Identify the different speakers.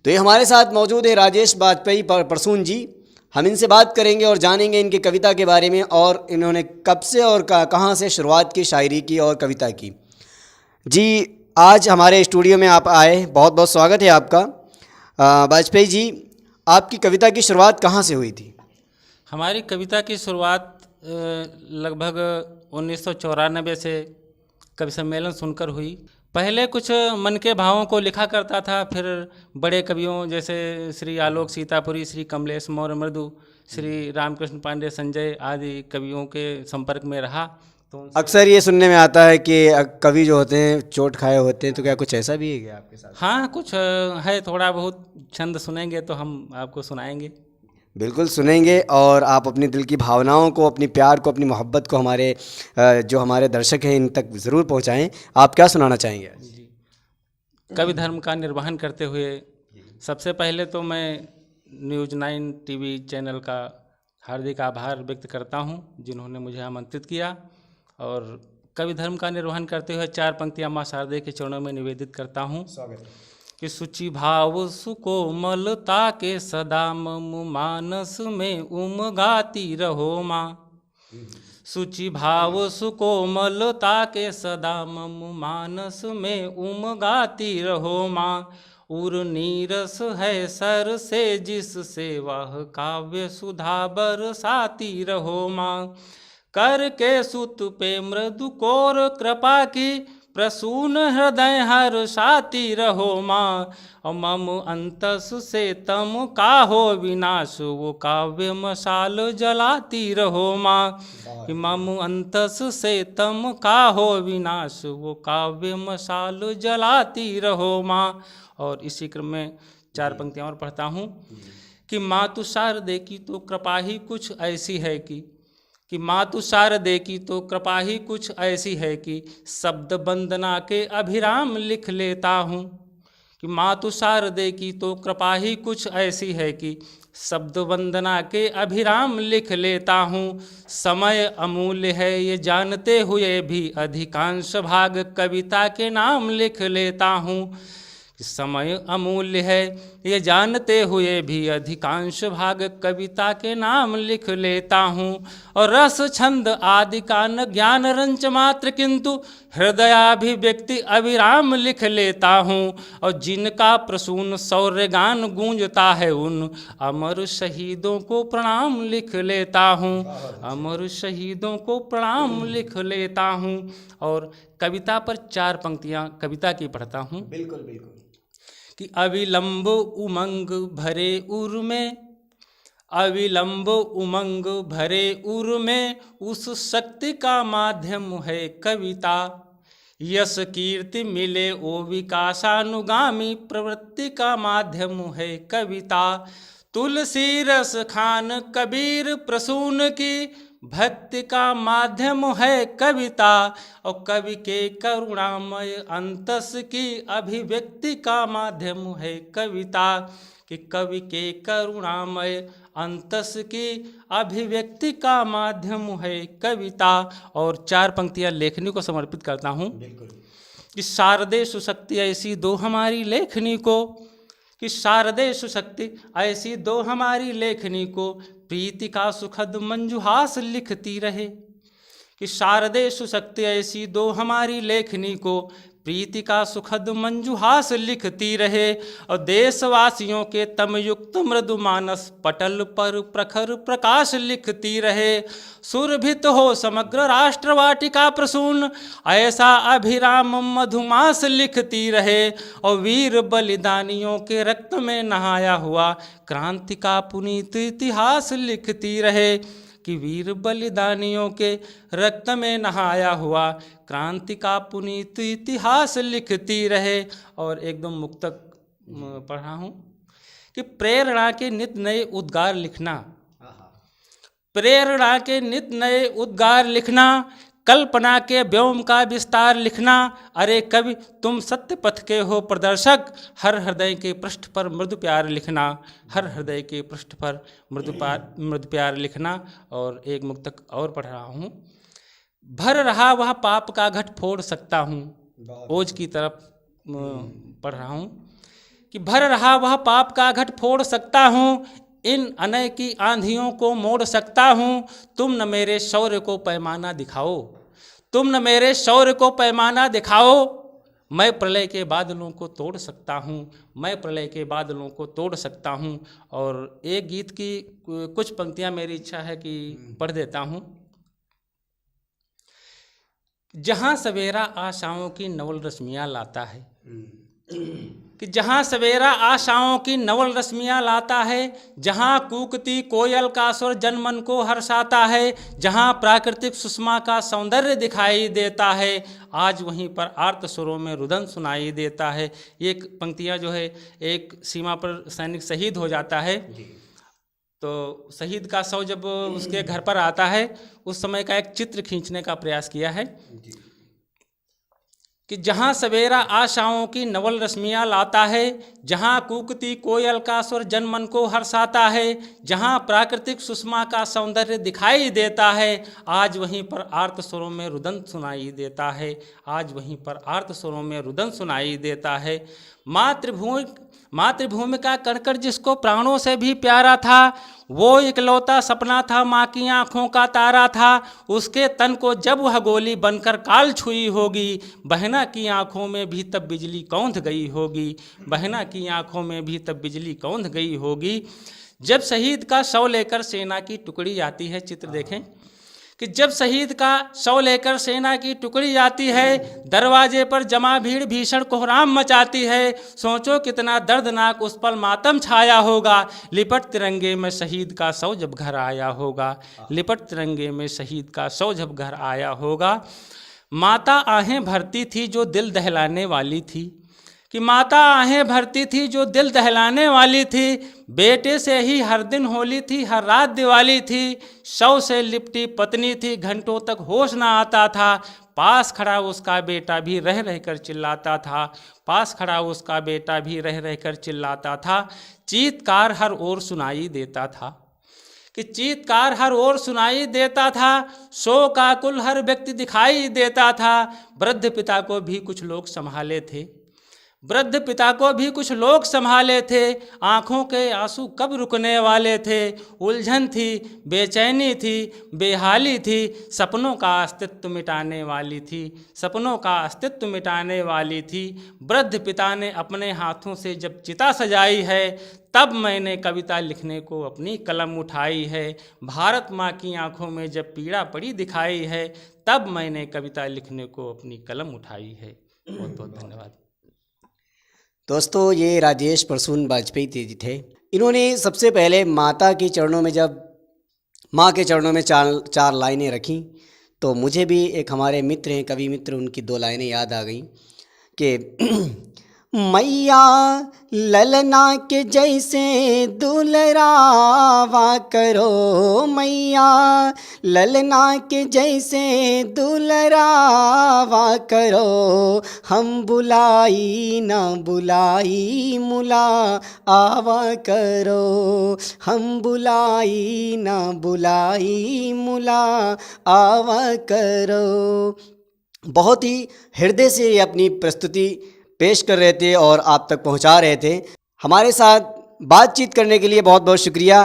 Speaker 1: तो ये हमारे साथ मौजूद है राजेश वाजपेयी परसून जी। हम इनसे बात करेंगे और जानेंगे इनकी कविता के बारे में और इन्होंने कब से और कहाँ से शुरुआत की शायरी की और कविता की। जी, आज हमारे स्टूडियो में आप आए, बहुत बहुत स्वागत है आपका। वाजपेयी जी, आपकी कविता की शुरुआत कहाँ से हुई थी?
Speaker 2: हमारी कविता की शुरुआत लगभग 1994 से कवि सम्मेलन सुनकर हुई। पहले कुछ मन के भावों को लिखा करता था, फिर बड़े कवियों जैसे श्री आलोक सीतापुरी, श्री कमलेश मौर्य मृदु, श्री रामकृष्ण पांडे संजय आदि कवियों के संपर्क में रहा। तो
Speaker 1: अक्सर ये सुनने में आता है कि कवि जो होते हैं चोट खाए होते हैं, तो क्या कुछ ऐसा भी है क्या आपके साथ?
Speaker 2: हाँ, कुछ है, थोड़ा बहुत छंद सुनेंगे तो हम आपको सुनाएंगे।
Speaker 1: बिल्कुल सुनेंगे, और आप अपनी दिल की भावनाओं को, अपनी प्यार को, अपनी मोहब्बत को हमारे जो हमारे दर्शक हैं इन तक ज़रूर पहुंचाएं। आप क्या सुनाना चाहेंगे?
Speaker 2: जी, कवि धर्म का निर्वहन करते हुए सबसे पहले तो मैं न्यूज़ 9 टीवी चैनल का हार्दिक आभार व्यक्त करता हूं, जिन्होंने मुझे आमंत्रित किया, और कवि धर्म का निर्वहन करते हुए 4 पंक्तियां माँ शारदे के चरणों में निवेदित करता हूं कि शुचि भाव सुकोमलता के सदा मम मानस में उमगाती रहो माँ। शुचि भाव सुकोमलता के सदा मम मानस में उमगाती रहो माँ। उर नीरस है सर से जिससे वह काव्य सुधा बरसाती रहो माँ। करके सुत पे मृदु कोर कृपा की प्रसून हृदय हर्षाती रहो माँ। मम अंतस से तम का हो विनाश वो काव्य मशाल जलाती रहो माँ। मम अंतस से तम का हो विनाश वो काव्य मशाल जलाती रहो माँ। और इसी क्रम में 4 पंक्तियाँ और पढ़ता हूँ कि मातु शारदे की तो कृपा ही कुछ ऐसी है कि मातु शारदे की तो कृपा ही कुछ ऐसी है कि शब्द वंदना के अभिराम लिख लेता हूँ। कि मातु शारदे की तो कृपा ही कुछ ऐसी है कि शब्द वंदना के अभिराम लिख लेता हूँ। समय अमूल्य है ये जानते हुए भी अधिकांश भाग कविता के नाम लिख लेता हूँ। समय अमूल्य है ये जानते हुए भी अधिकांश भाग कविता के नाम लिख लेता हूँ। और रस छंद आदि का न ज्ञान रंच मात्र किंतु हृदयाभिव्यक्ति अविराम लिख लेता हूँ। और जिनका प्रसून शौर्य गान गूंजता है उन अमर शहीदों को प्रणाम लिख लेता हूँ। अमर शहीदों को प्रणाम लिख लेता हूँ। और कविता पर 4 पंक्तियाँ कविता की पढ़ता हूँ।
Speaker 1: बिल्कुल बिल्कुल।
Speaker 2: कि अविलंब उमंग भरे उर में, अविलंब उमंग भरे उर में उस शक्ति का माध्यम है कविता। यश कीर्ति मिले ओ विकासानुगामी प्रवृत्ति का माध्यम है कविता। तुलसी रस खान कबीर प्रसून की भक्ति का माध्यम है कविता। और कवि के करुणामय अंतस की अभिव्यक्ति का माध्यम है कविता। कि कवि के करुणामय अंतस की अभिव्यक्ति का माध्यम है कविता। और 4 पंक्तियां लेखनी को समर्पित करता हूँ कि शारदे सुशक्ति ऐसी दो हमारी लेखनी को, कि शारदे सुशक्ति ऐसी दो हमारी लेखनी को प्रीति का सुखद मंजुहास लिखती रहे। कि शारदे सुशक्ति ऐसी दो हमारी लेखनी को प्रीति का सुखद मंजुहास लिखती रहे। और देशवासियों के तमयुक्त मृदु मानस पटल पर प्रखर प्रकाश लिखती रहे। सुरभित हो समग्र राष्ट्र वाटिका प्रसून ऐसा अभिराम मधुमास लिखती रहे। और वीर बलिदानियों के रक्त में नहाया हुआ क्रांति का पुनीत इतिहास लिखती रहे। कि वीर बलिदानियों के रक्त में नहाया हुआ क्रांति का पुनीत इतिहास लिखती रहे। और एकदम मुक्तक पढ़ रहा हूँ कि प्रेरणा के नित नए उद्गार लिखना, प्रेरणा के नित नए उद्गार लिखना, कल्पना के व्योम का विस्तार लिखना। अरे कवि तुम सत्य पथ के हो प्रदर्शक, हर हृदय के पृष्ठ पर मृदु प्यार लिखना, हर हृदय के पृष्ठ पर मृदु प्यार लिखना। और एक मुक्तक और पढ़ रहा हूँ। भर रहा वह पाप का घट फोड़ सकता हूँ, ओज की तरफ पढ़ रहा हूँ कि भर रहा वह पाप का घट फोड़ सकता हूँ, इन अनय की आंधियों को मोड़ सकता हूँ। तुम न मेरे शौर्य को पैमाना दिखाओ, तुम न मेरे शौर्य को पैमाना दिखाओ। मैं प्रलय के बादलों को तोड़ सकता हूँ, मैं प्रलय के बादलों को तोड़ सकता हूँ। और एक गीत की कुछ पंक्तियाँ मेरी इच्छा है कि पढ़ देता हूँ। जहाँ सवेरा आशाओं की नवल रश्मियाँ लाता है, कि जहाँ सवेरा आशाओं की नवल रश्मियाँ लाता है, जहाँ कूकती कोयल का स्वर जनमन को हर्षाता है, जहाँ प्राकृतिक सुषमा का सौंदर्य दिखाई देता है, आज वहीं पर आर्त सुरों में रुदन सुनाई देता है। ये पंक्तियाँ जो है, एक सीमा पर सैनिक शहीद हो जाता है, तो शहीद का शव जब उसके घर पर आता है, उस समय का एक चित्र खींचने का प्रयास किया है कि जहाँ सवेरा आशाओं की नवल रश्मियाँ लाता है, जहाँ कूकती कोयल का स्वर जनमन को हर्षाता है, जहाँ प्राकृतिक सुषमा का सौंदर्य दिखाई देता है, आज वहीं पर आर्त स्वरों में रुदन सुनाई देता है, आज वहीं पर आर्त स्वरों में रुदन सुनाई देता है। मातृभूमि का कणकण जिसको प्राणों से भी प्यारा था, वो इकलौता सपना था, माँ की आँखों का तारा था। उसके तन को जब वह गोली बनकर काल छुई होगी, बहना की आँखों में भी तब बिजली कौंध गई होगी, बहना की आँखों में भी तब बिजली कौंध गई होगी। जब शहीद का शव लेकर सेना की टुकड़ी आती है, चित्र देखें कि जब शहीद का शव लेकर सेना की टुकड़ी आती है, दरवाजे पर जमा भीड़ भीषण कोहराम मचाती है। सोचो कितना दर्दनाक उस पल मातम छाया होगा, लिपट तिरंगे में शहीद का शव जब घर आया होगा, लिपट तिरंगे में शहीद का शव जब घर आया होगा। माता आहें भरती थी जो दिल दहलाने वाली थी, कि माता आहें भरती थी जो दिल दहलाने वाली थी, बेटे से ही हर दिन होली थी, हर रात दिवाली थी। शव से लिपटी पत्नी थी, घंटों तक होश ना आता था, पास खड़ा उसका बेटा भी रह रह कर चिल्लाता था, पास खड़ा उसका बेटा भी रह रह कर चिल्लाता था। चीत्कार हर ओर सुनाई देता था, कि चीत्कार हर ओर सुनाई देता था, शोक आकुल हर व्यक्ति दिखाई देता था। वृद्ध पिता को भी कुछ लोग संभाले थे, वृद्ध पिता को भी कुछ लोग संभाले थे, आँखों के आंसू कब रुकने वाले थे। उलझन थी, बेचैनी थी, बेहाली थी, सपनों का अस्तित्व मिटाने वाली थी, सपनों का अस्तित्व मिटाने वाली थी। वृद्ध पिता ने अपने हाथों से जब चिता सजाई है, तब मैंने कविता लिखने को अपनी कलम उठाई है। भारत माँ की आँखों में जब पीड़ा पड़ी दिखाई है, तब मैंने कविता लिखने को अपनी कलम उठाई है। बहुत बहुत धन्यवाद।
Speaker 1: दोस्तों, ये राजेश प्रसून वाजपेयी जी थे। इन्होंने सबसे पहले माता के चरणों में, जब माँ के चरणों में चार लाइनें रखीं, तो मुझे भी एक हमारे मित्र हैं, कवि मित्र, उनकी 2 लाइनें याद आ गईं कि मैया ललना के जैसे दुलरावा करो, मैया ललना के जैसे दुलरावा करो, हम बुलाई ना बुलाई मुला आवा करो, हम बुलाई ना बुलाई मुला आवा करो। बहुत ही हृदय से ये अपनी प्रस्तुति पेश कर रहे थे और आप तक पहुंचा रहे थे। हमारे साथ बातचीत करने के लिए बहुत बहुत शुक्रिया।